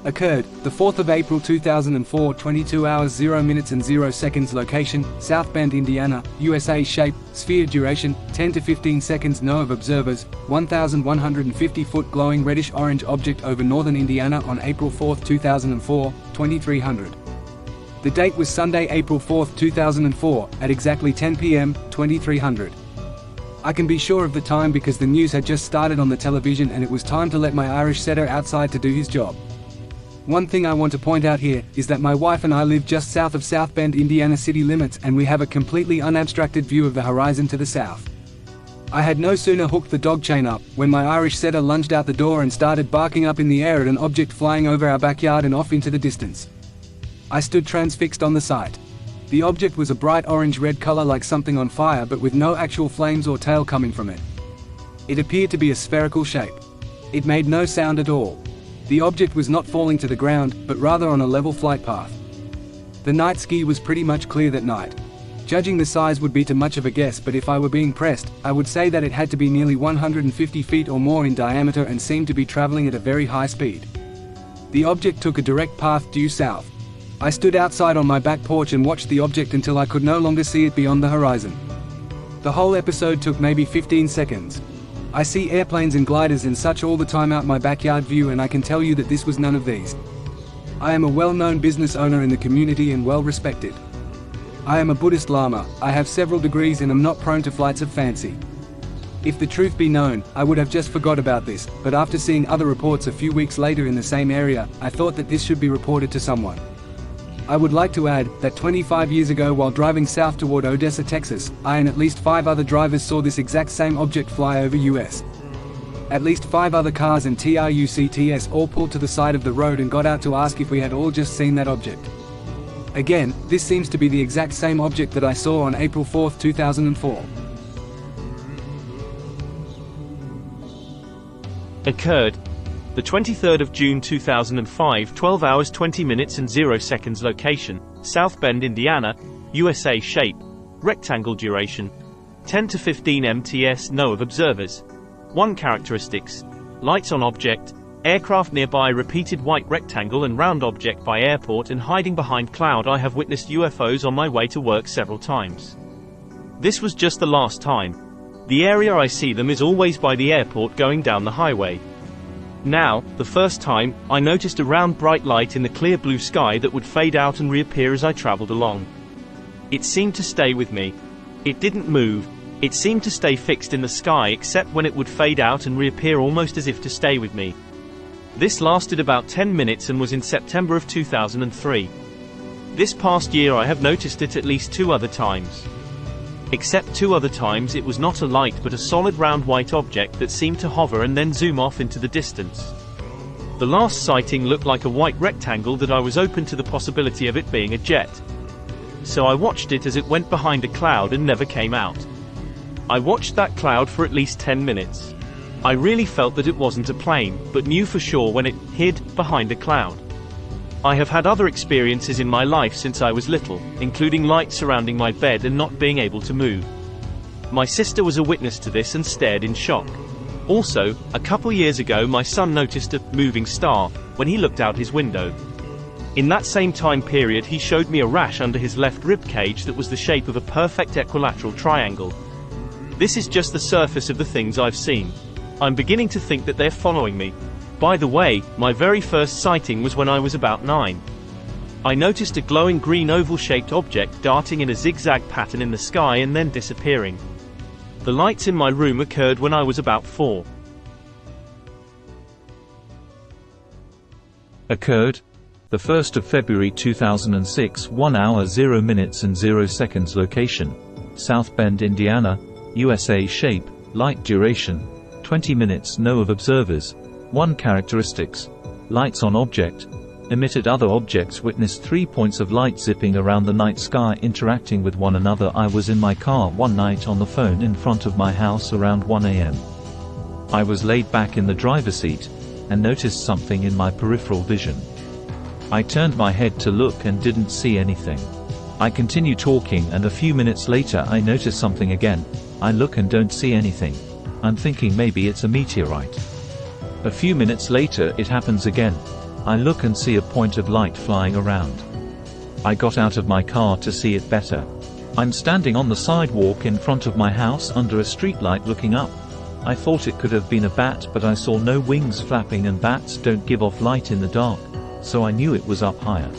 Occurred, the 4th of April 2004, 22 hours 0 minutes and 0 seconds. Location, South Bend, Indiana, USA. Shape, sphere. Duration, 10 to 15 seconds. Know of observers, 1,150-foot glowing reddish-orange object over northern Indiana on April 4, 2004, 2300. The date was Sunday, April 4, 2004, at exactly 10 p.m., 2300. I can be sure of the time because the news had just started on the television and it was time to let my Irish setter outside to do his job. One thing I want to point out here is that my wife and I live just south of South Bend, Indiana city limits, and we have a completely unabstracted view of the horizon to the south. I had no sooner hooked the dog chain up, when my Irish setter lunged out the door and started barking up in the air at an object flying over our backyard and off into the distance. I stood transfixed on the sight. The object was a bright orange-red color like something on fire, but with no actual flames or tail coming from it. It appeared to be a spherical shape. It made no sound at all. The object was not falling to the ground, but rather on a level flight path. The night sky was pretty much clear that night. Judging the size would be too much of a guess, but if I were being pressed, I would say that it had to be nearly 150 feet or more in diameter and seemed to be traveling at a very high speed. The object took a direct path due south. I stood outside on my back porch and watched the object until I could no longer see it beyond the horizon. The whole episode took maybe 15 seconds. I see airplanes and gliders and such all the time out my backyard view, and I can tell you that this was none of these. I am a well-known business owner in the community and well respected. I am a Buddhist Lama, I have several degrees and am not prone to flights of fancy. If the truth be known, I would have just forgot about this, but after seeing other reports a few weeks later in the same area, I thought that this should be reported to someone. I would like to add that 25 years ago, while driving south toward Odessa, Texas, I and at least 5 other drivers saw this exact same object fly over US. At least 5 other cars and trucks all pulled to the side of the road and got out to ask if we had all just seen that object. Again, this seems to be the exact same object that I saw on April 4, 2004. Occurred the 23rd of June 2005, 12 hours 20 minutes and 0 seconds. Location, South Bend, Indiana, USA. Shape, rectangle. Duration, 10 to 15 mts. Know of observers, 1 characteristics, lights on object, aircraft nearby. Repeated white rectangle and round object by airport and hiding behind cloud. I have witnessed UFOs on my way to work several times. This was just the last time. The area I see them is always by the airport going down the highway. Now, the first time, I noticed a round bright light in the clear blue sky that would fade out and reappear as I traveled along. It seemed to stay with me. It didn't move. It seemed to stay fixed in the sky except when it would fade out and reappear, almost as if to stay with me. This lasted about 10 minutes and was in September of 2003. This past year I have noticed it at least 2 other times. Except 2 other times it was not a light but a solid round white object that seemed to hover and then zoom off into the distance. The last sighting looked like a white rectangle that I was open to the possibility of it being a jet. So I watched it as it went behind a cloud and never came out. I watched that cloud for at least 10 minutes. I really felt that it wasn't a plane, but knew for sure when it hid behind a cloud. I have had other experiences in my life since I was little, including lights surrounding my bed and not being able to move. My sister was a witness to this and stared in shock. Also, a couple years ago my son noticed a moving star when he looked out his window. In that same time period he showed me a rash under his left rib cage that was the shape of a perfect equilateral triangle. This is just the surface of the things I've seen. I'm beginning to think that they're following me. By the way, my very first sighting was when I was about 9. I noticed a glowing green oval-shaped object darting in a zigzag pattern in the sky and then disappearing. The lights in my room occurred when I was about 4. Occurred the 1st of February 2006, 1 hour 0 minutes and 0 seconds. Location, South Bend, Indiana, USA. Shape, light. Duration, 20 minutes. Know of observers, 1 characteristics, lights on object, emitted other objects. Witnessed 3 points of light zipping around the night sky interacting with one another. I was in my car one night on the phone in front of my house around 1 a.m. I was laid back in the driver's seat and noticed something in my peripheral vision. I turned my head to look and didn't see anything. I continue talking and a few minutes later I notice something again. I look and don't see anything. I'm thinking maybe it's a meteorite. A few minutes later it happens again. I look and see a point of light flying around. I got out of my car to see it better. I'm standing on the sidewalk in front of my house under a streetlight looking up. I thought it could have been a bat, but I saw no wings flapping and bats don't give off light in the dark, so I knew it was up higher.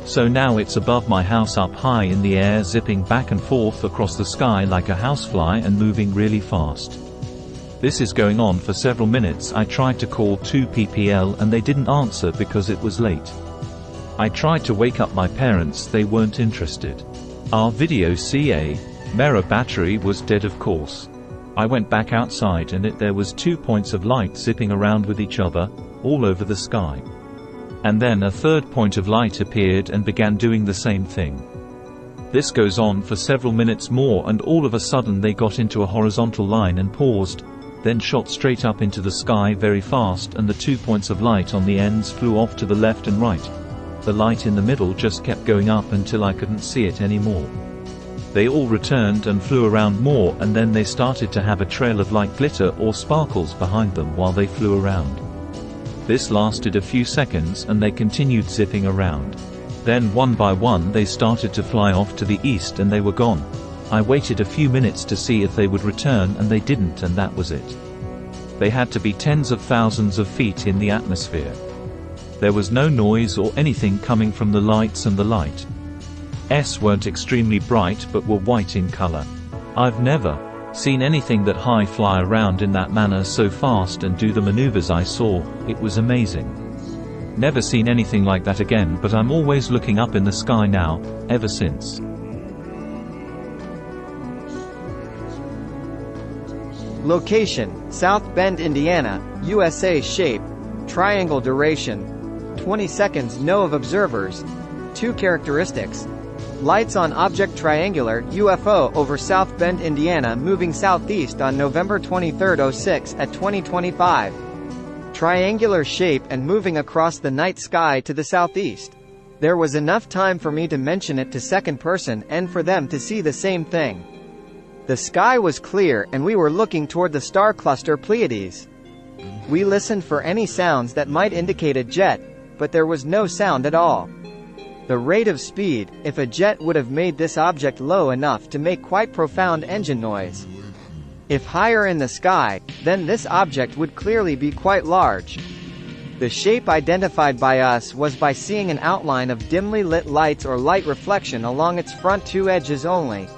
So now it's above my house up high in the air, zipping back and forth across the sky like a housefly and moving really fast. This is going on for several minutes. I tried to call 2PPL and they didn't answer because it was late. I tried to wake up my parents, they weren't interested. Our video CA mirror battery was dead, of course. I went back outside and there was 2 points of light zipping around with each other, all over the sky. And then a third point of light appeared and began doing the same thing. This goes on for several minutes more and all of a sudden they got into a horizontal line and paused, then shot straight up into the sky very fast, and the 2 points of light on the ends flew off to the left and right. The light in the middle just kept going up until I couldn't see it anymore. They all returned and flew around more, and then they started to have a trail of light glitter or sparkles behind them while they flew around. This lasted a few seconds and they continued zipping around. Then one by one they started to fly off to the east and they were gone. I waited a few minutes to see if they would return and they didn't, and that was it. They had to be tens of thousands of feet in the atmosphere. There was no noise or anything coming from the lights, and the lights weren't extremely bright but were white in color. I've never seen anything that high fly around in that manner so fast and do the maneuvers I saw. It was amazing. Never seen anything like that again, but I'm always looking up in the sky now, ever since. Location: South Bend, Indiana, USA. Shape: triangle. Duration: 20 seconds. No of observers. 2 characteristics: lights on object triangular UFO over South Bend, Indiana, moving southeast on November 23, 06 at 2025. Triangular shape and moving across the night sky to the southeast. There was enough time for me to mention it to second person and for them to see the same thing. The sky was clear and we were looking toward the star cluster Pleiades. We listened for any sounds that might indicate a jet, but there was no sound at all. The rate of speed, if a jet would have made this object low enough to make quite profound engine noise. If higher in the sky, then this object would clearly be quite large. The shape identified by us was by seeing an outline of dimly lit lights or light reflection along its front 2 edges only.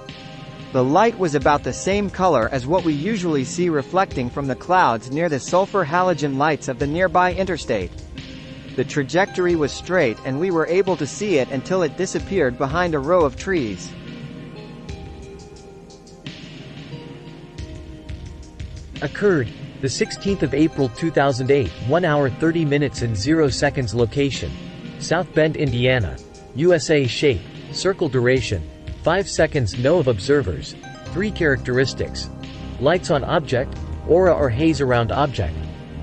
The light was about the same color as what we usually see reflecting from the clouds near the sulfur halogen lights of the nearby interstate. The trajectory was straight and we were able to see it until it disappeared behind a row of trees. Occurred the 16th of April 2008, 1 hour 30 minutes and 0 seconds. Location: South Bend, Indiana, USA. Shape: circle. Duration: 5 seconds. No of observers. 3 characteristics: lights on object, aura or haze around object.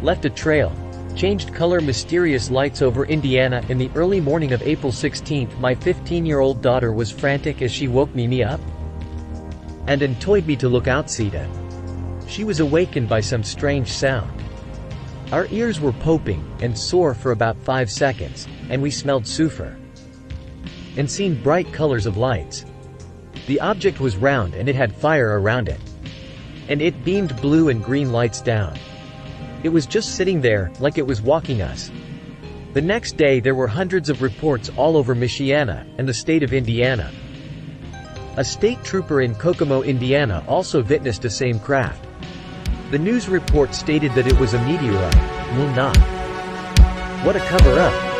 Left a trail. Changed color. Mysterious lights over Indiana. In the early morning of April 16th, my 15-year-old daughter was frantic as she woke me up and told me to look outside. She was awakened by some strange sound. Our ears were popping and sore for about 5 seconds, and we smelled sulfur and seen bright colors of lights. The object was round and it had fire around it, and it beamed blue and green lights down. It was just sitting there, like it was walking us. The next day there were hundreds of reports all over Michiana and the state of Indiana. A state trooper in Kokomo, Indiana also witnessed the same craft. The news report stated that it was a meteorite. Well, not. What a cover-up.